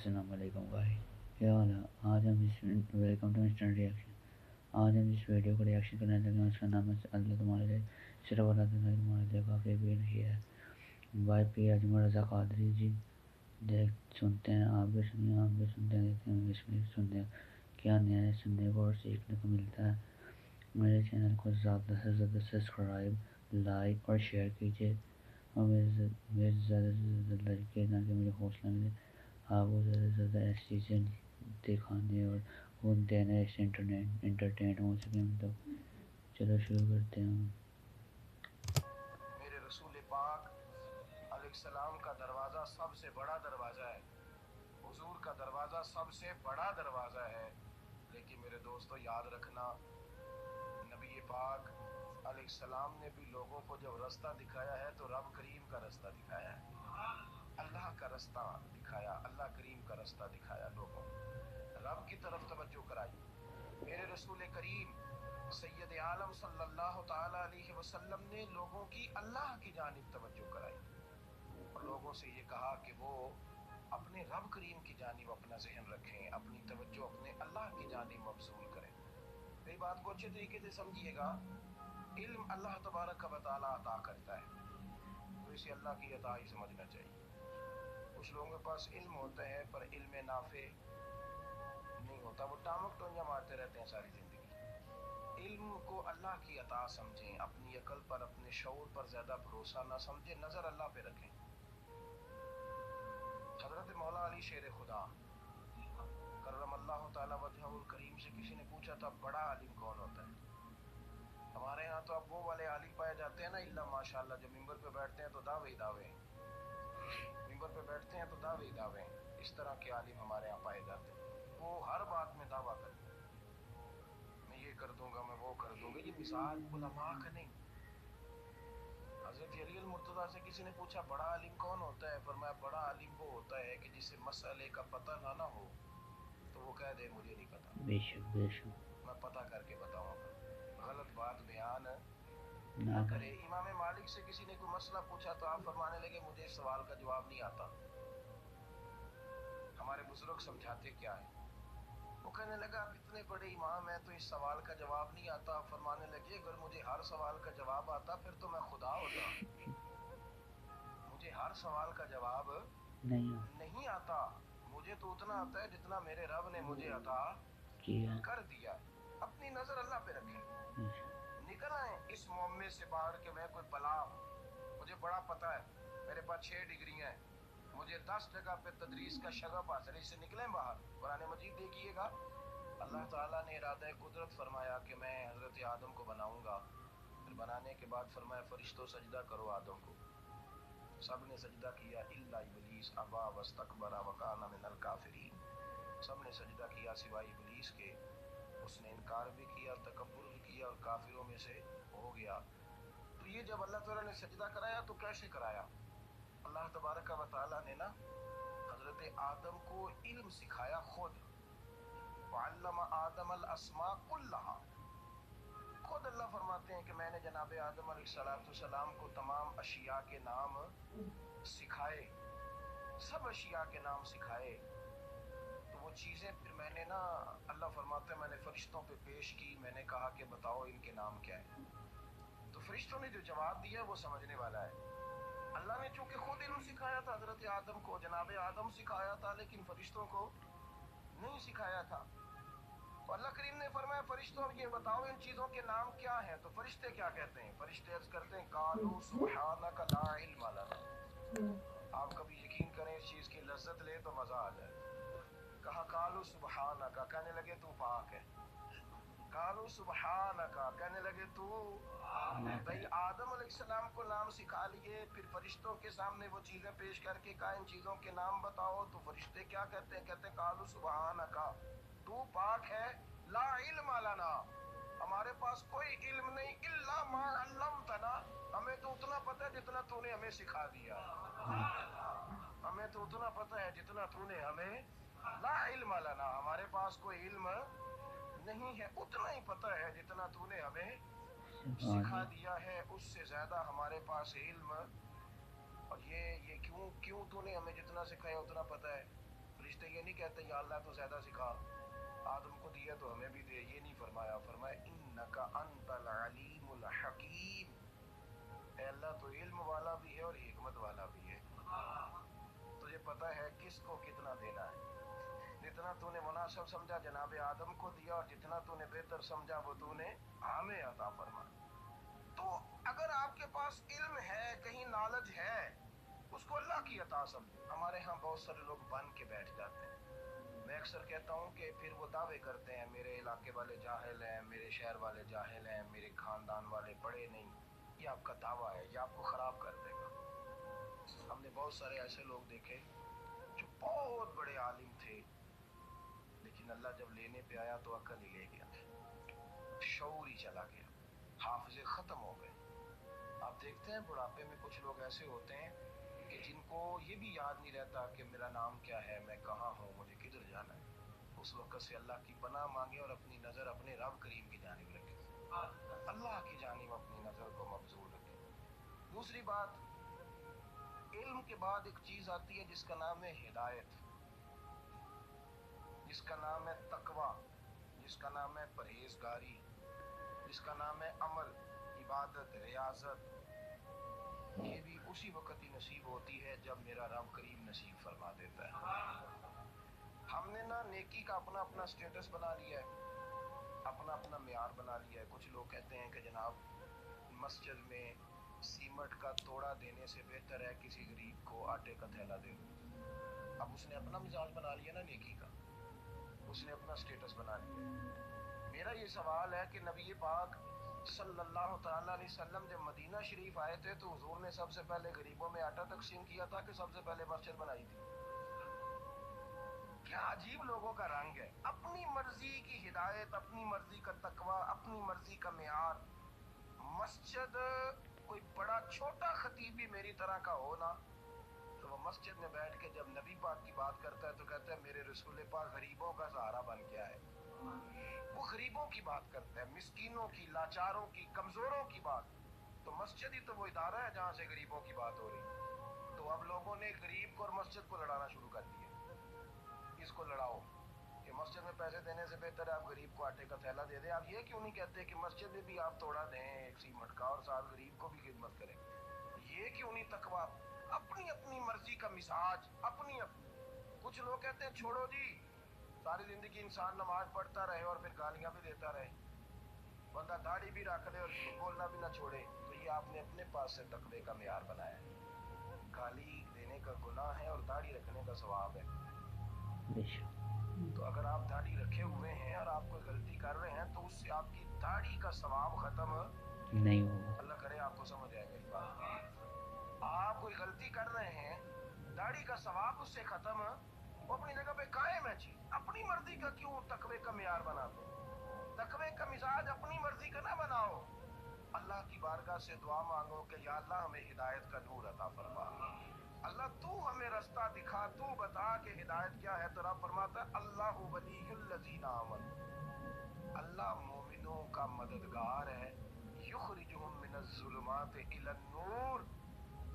السلام علیکم بھائی، کیا حال ہے؟ آج ہم اس ویلکم ٹو انسٹنٹ ریئیکشن۔ آج ہم جس ویڈیو کو ریئیکشن کرنے لگے ہیں اس کا نام ہے اللہ تمہارے لیے صرف اللہ تعالیٰ تمہارے لیے کافی بھی نہیں ہے۔ بھائی پی اجمل رضا قادری جی، دیکھ سنتے ہیں، آپ بھی سنیے، آپ بھی سنتے ہیں، دیکھتے ہیں، اس میں سنتے ہیں کیا نیا ہے سننے کو اور سیکھنے کو ملتا ہے۔ میرے چینل کو زیادہ سے زیادہ سبسکرائب، لائک اور شیئر کیجیے اور میرے زیادہ سے زیادہ لائک کیے تاکہ مجھے حوصلہ ملے آپ کو زیادہ سے زیادہ ایسی چیزیں دکھانے اور وہ دینے سے انٹرٹین ہو سکے ہم تو۔ چلو شروع کرتے ہیں ہم۔ میرے رسول پاک علیہ السلام کا دروازہ سب سے بڑا دروازہ ہے، حضور کا دروازہ سب سے بڑا دروازہ ہے، لیکن میرے دوستو یاد رکھنا، نبی پاک علیہ السلام نے بھی لوگوں کو جب رستہ دکھایا ہے تو رب کریم کا رستہ دکھایا ہے، اللہ کا رستہ دکھایا، اللہ کریم کا رستہ دکھایا، لوگوں رب کی طرف توجہ کرائی۔ میرے رسول کریم سید عالم صلی اللہ تعالی علیہ وسلم نے لوگوں کی اللہ کی جانب توجہ کرائی اور لوگوں سے یہ کہا کہ وہ اپنے رب کریم کی جانب اپنا ذہن رکھیں، اپنی توجہ اپنے اللہ کی جانب مبذول کریں۔ میری بات کو اچھے طریقے سے سمجھیے گا، علم اللہ تبارک و تعالی عطا کرتا ہے تو اسے اللہ کی عطا ہی سمجھنا چاہیے۔ کچھ لوگوں کے پاس علم ہوتا ہے پر علم نافع نہیں ہوتا، وہ ٹامک ٹونجا مارتے رہتے ہیں ساری زندگی۔ علم کو اللہ کی عطا سمجھیں، اپنی عقل پر اپنے شعور پر زیادہ بھروسہ نہ سمجھیں، نظر اللہ پہ رکھیں۔ حضرت مولا علی شیر خدا کرم اللہ تعالی وجہہ الکریم سے کسی نے پوچھا تھا بڑا عالم کون ہوتا ہے؟ ہمارے ہاں تو اب وہ والے عالم پائے جاتے ہیں نا، اللہ ماشاءاللہ، جو ممبر پہ بیٹھتے ہیں تو دعوے ہی دعوے، ممبر پہ بیٹھتے ہیں تو دعوے ہی دعوے، اس طرح کے عالم ہمارے ہاں پائے جاتے ہیں، وہ ہر بات میں دعویٰ کرتے ہیں، میں یہ کر دوں گا، میں وہ کر دوں گا۔ یہ مثال علماء کا نہیں۔ حضرت علی المرتضیٰ سے کسی نے پوچھا بڑا عالم کون ہوتا ہے؟ فرمایا بڑا عالم وہ ہوتا ہے کہ جسے مسئلے کا پتہ نہ ہو تو وہ کہہ دے مجھے نہیں پتا، بے شک بے شک میں پتہ کر کے بتاؤں گا، غلط بات بیان نہ نہ کرے۔ کرے۔ امام مالک سے کسی نے کوئی مسئلہ پوچھا تو آپ فرمانے لگے مجھے اس سوال کا جواب نہیں آتا۔ ہمارے بزرگ سمجھاتے کیا ہے؟ وہ کہنے لگا آپ اتنے بڑے امام ہیں تو اس سوال کا جواب نہیں آتا۔ فرمانے لگے اگر مجھے ہر سوال کا جواب آتا پھر تو میں خدا ہوتا، مجھے ہر سوال کا جواب نہیں آتا، مجھے تو اتنا آتا ہے جتنا میرے رب نے مجھے عطا کیا کر دیا۔ اپنی نظر اللہ پہ رکھیں، نکل آئیں اس معمے سے باہر کہ میں کوئی بلا ہوں، مجھے بڑا پتہ ہے، میرے پاس 6 ڈگریاں ہیں، مجھے 10 جگہ پہ تدریس کا شغف حاصل ہے، اس سے نکلیں باہر۔ قرآن مجید دیکھیے گا، اللہ تعالیٰ نے ارادہ قدرت فرمایا کہ میں حضرت آدم کو بناؤں گا، پھر بنانے کے بعد فرمایا فرشتوں سجدہ کرو آدم کو، سب نے سجدہ کیا الا ابلیس ابا واستکبر وکان من الکافرین، سب نے سجدہ کیا سوائے ابلیس کے، اس نے انکار بھی کیا، تکبر بھی کیا اور کافروں میں سے ہو گیا۔ تو یہ جب اللہ تعالیٰ نے سجدہ کرایا تو کیسے کرایا؟ اللہ تبارک و تعالیٰ نے نا حضرت آدم کو علم سکھایا خود، وعلم آدم الاسماء کلہا، خود اللہ فرماتے ہیں کہ میں نے جناب آدم علیہ السلام کو تمام اشیاء کے نام سکھائے، سب اشیاء کے نام سکھائے۔ تو وہ چیزیں پھر میں نے نا، اللہ فرماتے ہیں میں نے فرشتوں پہ پیش کی، میں نے کہا کہ بتاؤ ان کے نام کیا ہے، تو فرشتوں نے جو جواب دیا وہ سمجھنے والا ہے۔ اللہ نے چونکہ خود علم سکھایا تھا حضرت آدم کو، جناب آدم سکھایا تھا لیکن فرشتوں کو نہیں سکھایا تھا، تو اللہ کریم نے فرمایا فرشتوں یہ بتاؤ ان چیزوں کے نام کیا ہیں، تو فرشتے کیا کہتے ہیں؟ فرشتے عرض کرتے ہیں قالوا سبحانک لا علم لنا۔ آپ کبھی یقین کریں اس چیز کی لذت لیں تو مزہ آ جائے۔ کہا قالوا سبحانک، کہنے لگے تو پاک ہے، قالوا سبحانک، کہنے لگے تو بھئی آدم علیہ السلام کو نام سکھا لیے، پھر فرشتوں کے سامنے وہ چیزیں پیش کر کے کہا ان چیزوں کے نام بتاؤ، تو فرشتے کیا کہتے ہیں؟ کہتے ہیں قالوا سبحانک، تو پاک ہے، لا علم لنا، ہمارے پاس کوئی علم نہیں، الا ما علمتنا، ہمیں تو اتنا پتہ ہے جتنا تو نے ہمیں سکھا دیا، ہمیں تو اتنا پتہ ہے جتنا تو نے ہمیں، لا علم لنا، ہمارے پاس کوئی علم نہیں ہے، اتنا ہی پتہ ہے جتنا تو نے ہمیں سکھا دیا ہے، اس سے زیادہ ہمارے پاس علم، اور یہ کیوں تو نے ہمیں جتنا سکھایا اتنا پتہ ہے؟ فرشتے یہ नहीं कहते या अल्लाह तो ज़्यादा सिखा, आदम को दिया तो हमें भी दे, ये नहीं फरमाया। फरमाया इन्नका अंतल अलीमुल हकीम, ऐ अल्लाह तो इल्म वाला भी है और हिकमत वाला भी है, तुझे पता है किसको कितना देना है। जितना तूने मुनासिब समझा जनाब आदम को दिया और जितना तूने बेहतर समझा वो तूने हमें अता फरमा। तो अगर आपके पास इल्म है, कहीं नॉलेज है, उसको अल्लाह की अता समझे। हमारे यहाँ बहुत सारे लोग बन के बैठ जाते हैं। मैं अक्सर कहता हूँ कि फिर वो दावे करते हैं मेरे इलाके वाले जाहिल हैं, मेरे शहर वाले जाहिल हैं, मेरे खानदान वाले पढ़े नहीं। ये आपका दावा है, ये आपको ख़राब कर देगा। हमने बहुत सारे ऐसे लोग देखे जो बहुत बड़े आलिम थे, लेकिन अल्लाह जब लेने पे आया तो अक्ल ही ले गया, शऊर ही चला गया, हाफिज़े ख़त्म हो गए। आप देखते हैं बुढ़ापे में कुछ लोग ऐसे होते हैं कि जिनको ये भी याद नहीं रहता कि मेरा नाम क्या है, मैं कहाँ हूँ, मुझे किधर जाना है। उस वक्त से अल्लाह की पनाह मांगे और अपनी नज़र अपने रब करीम की जानिब रखे, अल्लाह की जानिब अपनी नज़र को मबजूल रखे। दूसरी बात, इल्म के बाद एक चीज़ आती है जिसका नाम है हिदायत, जिसका नाम है तकवा, जिसका नाम है परहेजगारी, जिसका नाम है अमल, इबादत, रियाजत। ये भी उसी वक्त ही नसीब होती है जब मेरा रब करीम नसीब फरमा देता है। हमने ना नेकी का अपना अपना स्टेटस बना लिया है, अपना अपना मियार बना लिया है। कुछ लोग कहते हैं कि जनाब मस्जिद में सीमेंट का तोड़ा देने से बेहतर है किसी गरीब को आटे का थैला दे दो। अब उसने अपना मिजाज बना लिया ना नेकी का, उसने अपना स्टेटस बना लिया। मेरा ये सवाल है कि नबी पाक सल्लल्लाहु तआला अलैहि वसल्लम जब मदीना शरीफ आए थे तो हुजूर ने सबसे पहले गरीबों में आटा तकसीम किया था कि सबसे पहले मस्जिद बनाई थी? क्या अजीब लोगों का रंग है, अपनी मर्जी की हिदायत, अपनी मर्जी का तकवा, अपनी मर्जी का मियार। मस्जिद कोई बड़ा छोटा खतीब भी मेरी तरह का हो ना, तो वो मस्जिद में बैठ के जब नबी पाक की बात करता है तो कहता है मेरे रसूल पाक गरीबों का सहारा बन गया है। वो गरीबों की बात करता है, मिस्कीनों की, लाचारों की, कमजोरों की बात। तो मस्जिद ही तो वो इदारा है जहाँ से गरीबों की बात हो रही। तो अब लोगों ने गरीब को और मस्जिद को लड़ाना शुरू कर दिया। इसको लड़ाओ कि मस्जिद में पैसे देने से बेहतर है आप गरीब को आटे का थैला दे दें। आप ये क्यों नहीं कहते कि मस्जिद में भी आप तोड़ा दें एक सीमेंट का और साथ गरीब को भी खिदमत करें? ये क्यों नहीं तकवा? अपनी अपनी मर्जी का मिजाज, अपनी अपनी। कुछ लोग कहते हैं छोड़ो जी, सारी जिंदगी इंसान नमाज पढ़ता रहे और फिर गालियां भी देता रहे, बंदा दाढ़ी भी रख ले और बोलना भी ना छोड़े। तो ये आपने अपने पास से तकवे का मियार बनाया है। गाली देने का गुनाह है और दाढ़ी रखने का सवाब है। तो अगर आप दाढ़ी रखे हुए हैं और आप कोई गलती कर रहे हैं तो उससे आपकी दाढ़ी का सवाब खत्म नहीं होगा। अल्लाह करे आपको समझ आएगा इस बात। आप कोई गलती कर रहे हैं, दाढ़ी का सवाब उससे खत्म, वो अपनी जगह पे कायम है चीज। अपनी मर्जी का क्यों तकवे का मियार बनाते? तकवे का मिजाज अपनी मर्जी का ना बनाओ। अल्लाह की बारगाह से दुआ मांगो कि या अल्लाह हमें हिदायत का नूर अता फरमा, अल्लाह तू हमें रास्ता दिखा, तू बता कि हिदायत क्या है। तो रब फरमाता है अल्लाहु वलियुल लज़ीना आमनू, अल्लाह मोमिनों का मददगार है। युखरिजुहुम मिनज़ ज़ुलुमाति इलन नूर,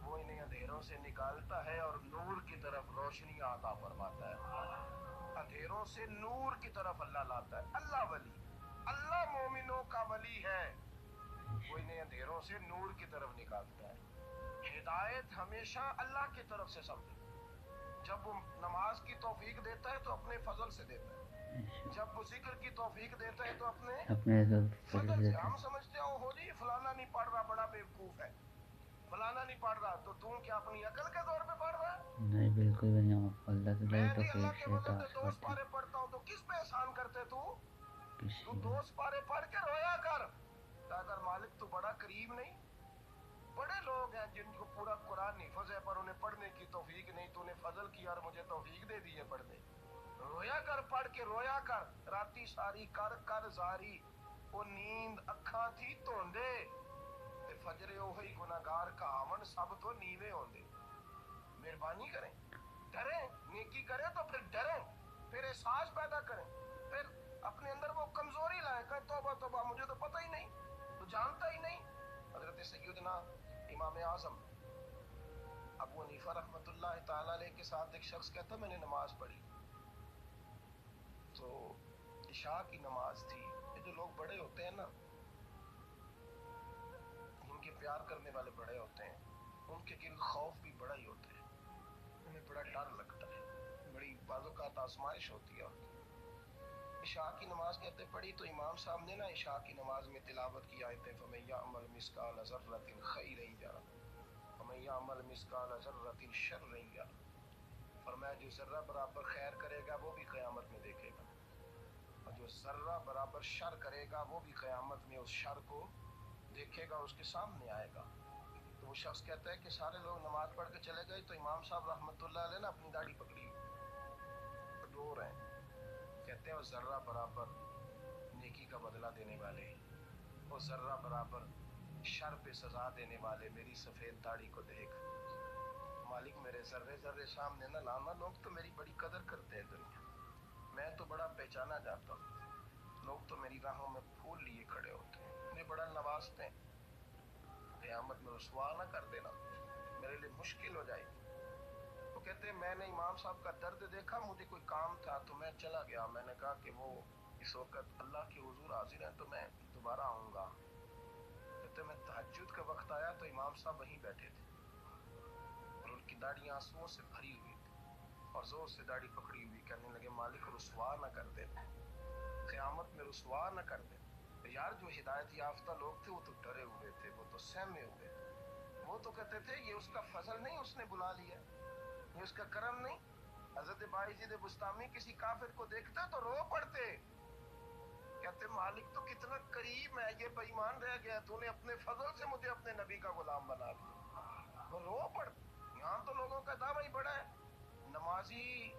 वो इन्हें अंधेरों से निकालता है और नूर की तरफ रोशनी अता फरमाता है। अंधेरों से नूर की तरफ अल्लाह लाता है। अल्लाह वली, अल्लाह मोमिनों का वली है, वो इन्हें अंधेरों से नूर की तरफ निकालता है। हिदायत हमेशा अल्लाह की तरफ से समझे। जब वो नमाज की तौफीक देता है तो अपने फजल से देता है, जब वो जिक्र की तौफीक देता है तो अपने फजल से। हम समझते हो जी फलाना नहीं पढ़ रहा बड़ा बेवकूफ है, फलाना नहीं पढ़ रहा, तो तू क्या अपनी अकल के दौर पे पढ़ रहा है? नहीं बिल्कुल भी नहीं। अल्लाह से मैं तो भी अल्लाह के फजल से 2 पारे पढ़ते पढ़ता हूँ, तो किस पे एहसान करते तू? तू किसी 2 पारे पढ़ के रोया कर, अगर मालिक तू बड़ा करीब नहीं। बड़े लोग हैं जिनको पूरा कुरान हिफ्ज़ है पर उन्हें पढ़ने की तौफीक नहीं। तूने फजल किया और मुझे तौफीक दे दी है पढ़ने। रोया कर, पढ़ के रोया कर, राती सारी कर कर जारी, वो नींद अखा थी धोंदे ते फजरे ओही गुनाहगार कहावन सब तो नीवे होंदे। मेहरबानी करें, डरें, नेकी करें तो फिर डरें, फिर एहसास पैदा करें, फिर अपने अंदर वो कमजोरी लाए कर तौबा तौबा मुझे तो पता ही नहीं, तो जानता ही नहीं। हजरत सैयदना इमाम आज़म अबू हनीफा रहमतुल्लाह तआला अलैह के साथ एक शख्स कहता मैंने नमाज पढ़ी, इशा की नमाज थी। ये जो लोग बड़े होते हैं ना, इनके प्यार करने वाले बड़े होते हैं, उनके गिर्द खौफ भी बड़ा ही होता है, उन्हें बड़ा डर लगता है, बड़ी बाज़-औक़ात आज़माइश होती है उनकी। इशा की नमाज कहते पढ़ी तो इमाम साहब ने ना इशा की नमाज में तिलावत की आयतें फमन यअमल मिस्काल ज़र्रतिन खैरन यरा वमन यअमल मिस्काल ज़र्रतिन शर्रन यरा। फरमाया जो जर्रा बराबर खैर करेगा वो भी क़यामत में देखेगा, और जो जर्रा बराबर शर करेगा वो भी क़यामत में उस शर को देखेगा, उसके सामने आएगा। तो वो शख्स कहता है कि सारे लोग नमाज पढ़ के चले गए तो इमाम साहब रहमतुल्लाह अलैह ने अपनी दाढ़ी पकड़ी, रो रहे हैं, कहते हैं वो जर्रा बराबर नेकी का बदला देने वाले, वो जर्रा बराबर शर पे सजा देने वाले मेरी सफेद दाढ़ी को देख, मालिक मेरे जर्रे जर्रे सामने न लाना, लोग तो मेरी बड़ी कदर करते हैं दुनिया, मैं तो बड़ा पहचाना जाता हूँ, लोग तो मेरी राहों में फूल लिए खड़े होते हैं, मुझे बड़ा नवाजते हैं, क़यामत में रुसवा न कर देना, मेरे लिए मुश्किल हो जाएगी। वो कहते हैं मैंने इमाम साहब का दर्द देखा, मुझे कोई काम था तो मैं चला गया, मैंने कहा कि वो इस वक्त अल्लाह के हुजूर हाजिर हैं तो मैं दोबारा आऊँगा। कहते मैं तहज्जुद का वक्त आया तो इमाम साहब वहीं बैठे थे और उनकी दाढ़ी आंसुओं से भरी हुई थी और जोर से दाढ़ी पकड़ी हुई, कहने लगे मालिक रुसवा न कर दे, क़यामत में रुसवा न कर दे। तो यार जो हिदायत याफ्ता लोग थे वो तो डरे हुए थे, वो तो सहमे हुए थे, वो तो कहते थे ये उसका फजल नहीं उसने बुला लिया, ये उसका करम नहीं। हजरत बायजीद बुस्तामी किसी काफिर को देखते तो रो पड़ते, कहते मालिक तो कितना करीम है, ये बेईमान रह गया, तूने अपने फजल से मुझे अपने नबी का गुलाम बना लिया, वो रो पड़ते। यहाँ तो लोगों का दावा ही बड़ा है, नमाजी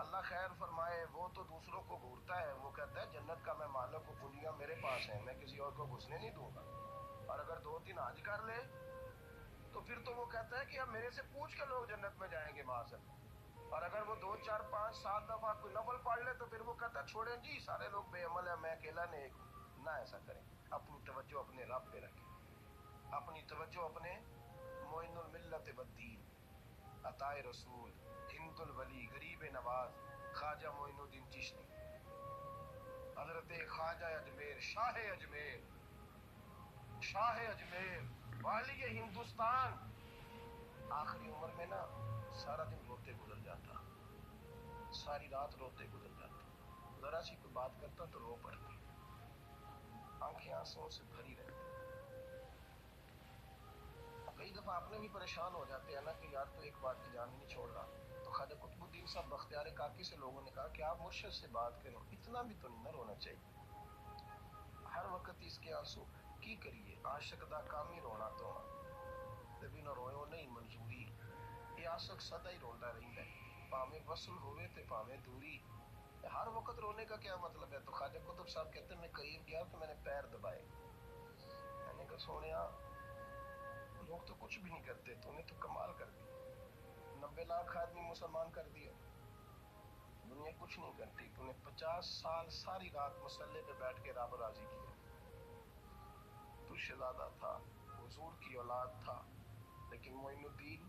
अल्लाह खैर फरमाए वो तो दूसरों को घूरता है, वो कहता है जन्नत का मैं मालिक हूँ, कुंजियां मेरे पास हैं, मैं किसी और को घुसने नहीं दूंगा, और अगर 2-3 हज कर ले तो फिर तो वो कहता है कि अब मेरे से पूछ के लोग जन्नत में जाएंगे माज़अल्लाह, और अगर वो 2, 4, 5, 7 दफा कोई नफल पढ़ ले तो फिर वो कहता है छोड़ें जी सारे लोग बेअमल है, मैं अकेला नेक हूँ। ना ऐसा करें, अपनी तवज्जो अपने रब पे रखें, अपनी तवज्जो अपने मोइनुल मिल्लत बद्दीन, अताए रसूल, हिंदुल वली, गरीब नवाज, ख्वाजा मोइनुद्दीन चिश्ती, हजरत ख्वाजा अजमेर, शाह अजमेर, वाली हिंदुस्तान, आखिरी उम्र में ना सारा दिन रोते गुजर जाता, सारी रात रोते गुजर जाता, जरा सी कोई बात करता तो रो पड़ती, आंखें आंसुओं से भरी रहती। कई दफा आपने भी परेशान हो जाते हैं ना कि यार तो एक बात की जान नहीं छोड़ रहा, तो ख्वाजा कुतुबुद्दीन साहब बख्तियार काकी से लोगों ने कहा कि आप मुर्शिद से बात करें, इतना भी तो नहीं रोना चाहिए, हर वक्त इसके आंसू की करिए, आशिक दा काम ही रोना तो ते बिना रोयो नहीं मंजूरी, ये आशिक सदा ही रोंदा रहिंदा है, भावें वसल होवे ते भावें दूरी, हर वक्त रोने का क्या मतलब है। तो ख्वाजा कुतुब साहब कहते हैं मैं करीब गया तो मैंने पैर दबाए, मैंने कहा सोनिया लोग तो कुछ भी नहीं करते, तूने तो कमाल कर दी, 90 लाख आदमी मुसलमान कर दिए, दुनिया कुछ नहीं करती, तूने 50 साल सारी रात मसल्ले पे बैठ के रब राजी किया, तू शहजादा था, हुजूर की औलाद था, लेकिन मोइनुद्दीन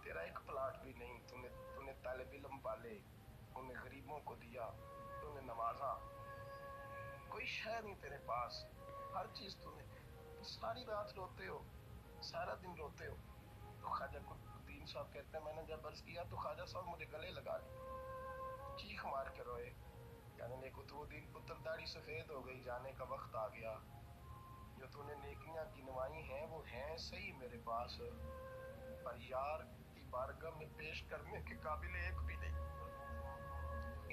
तेरा एक प्लाट भी नहीं, तूने तालिब इल्म पाले, तूने गरीबों को दिया, तूने नवाजा, कोई शय नहीं तेरे पास, हर चीज तूने, सारी रात रोते हो, सारा दिन रोते हो। तो ख्वाजा कुतुबुद्दीन साहब कहते हैं मैंने जब अर्ज किया तो ख्वाजा साहब मुझे गले लगा लिए, चीख मार के रोए, कहने लगे कुतुबुद्दीन पुत्र दाढ़ी सफेद हो गई, जाने का वक्त आ गया, जो तूने नेकियां गिनवाई हैं वो हैं सही मेरे पास, पर यार की बारगाह में पेश करने के काबिल एक भी नहीं,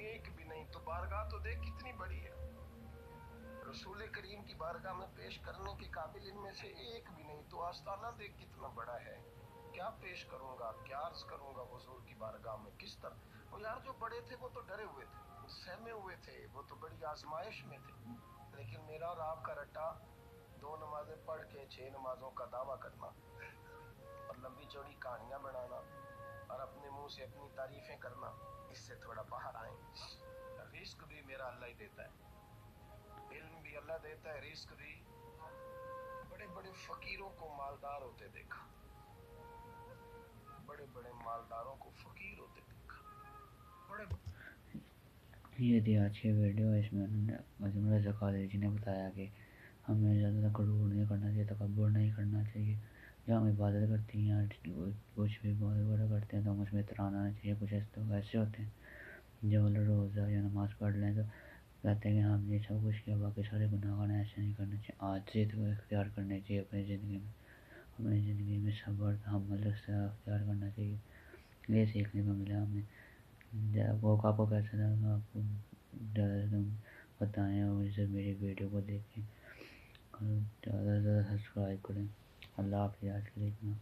एक भी नहीं, तो बारगाह तो देख कितनी बड़ी है, रसूल करीम की बारगाह में पेश करने के काबिल इनमें से एक भी नहीं, तो आस्ताना देख कितना बड़ा है, क्या पेश करूंगा, क्या अर्ज करूंगा हुजूर की बारगाह में, किस तरह। वो यार जो बड़े थे वो तो डरे हुए थे, सहमे हुए थे, वो तो बड़ी आजमाइश में थे, लेकिन मेरा और आपका रट्टा 2 नमाजें पढ़ के 6 नमाजों का दावा करना और लंबी चौड़ी कहानियां बनाना और अपने मुंह से अपनी तारीफें करना, इससे थोड़ा बाहर आए। रिस्क भी मेरा अल्लाह ही देता है, इल्म भी अल्लाह देता है, रिस्क भी। बड़े बड़े फकीरों को मालदार होते देखा, बड़े बड़े मालदारों को फकीर होते देखा, बड़े یہ تھی آج کی ویڈیو. اس میں انہوں نے عظیم رضا قادری جی نے بتایا کہ ہمیں زیادہ غرور نہیں کرنا چاہیے, تکبر نہیں کرنا چاہیے. جب ہم عبادت کرتے ہیں یا کچھ بھی بہت بڑا کرتے ہیں تو ہم اس میں اتران آنا چاہیے. کچھ ایسے لوگ ایسے ہوتے ہیں جو روزہ یا نماز پڑھ لیں تو کہتے ہیں کہ ہم نے سب کچھ کیا, باقی سارے گناہ گار ایسے نہیں کرنا چاہیے. عاجزی تو اختیار کرنی چاہیے اپنی زندگی میں. ہمیں زندگی میں صبر تحمل اختیار کرنا چاہیے. یہ سیکھنے کو ملا ہمیں. وہ آپ کو کیسا لگا, آپ کو زیادہ سے تم بتائیں اور اسے میری ویڈیو کو دیکھیں اور زیادہ سے زیادہ سبسکرائب کریں. اللہ حافظ. آج کے لیے اتنا.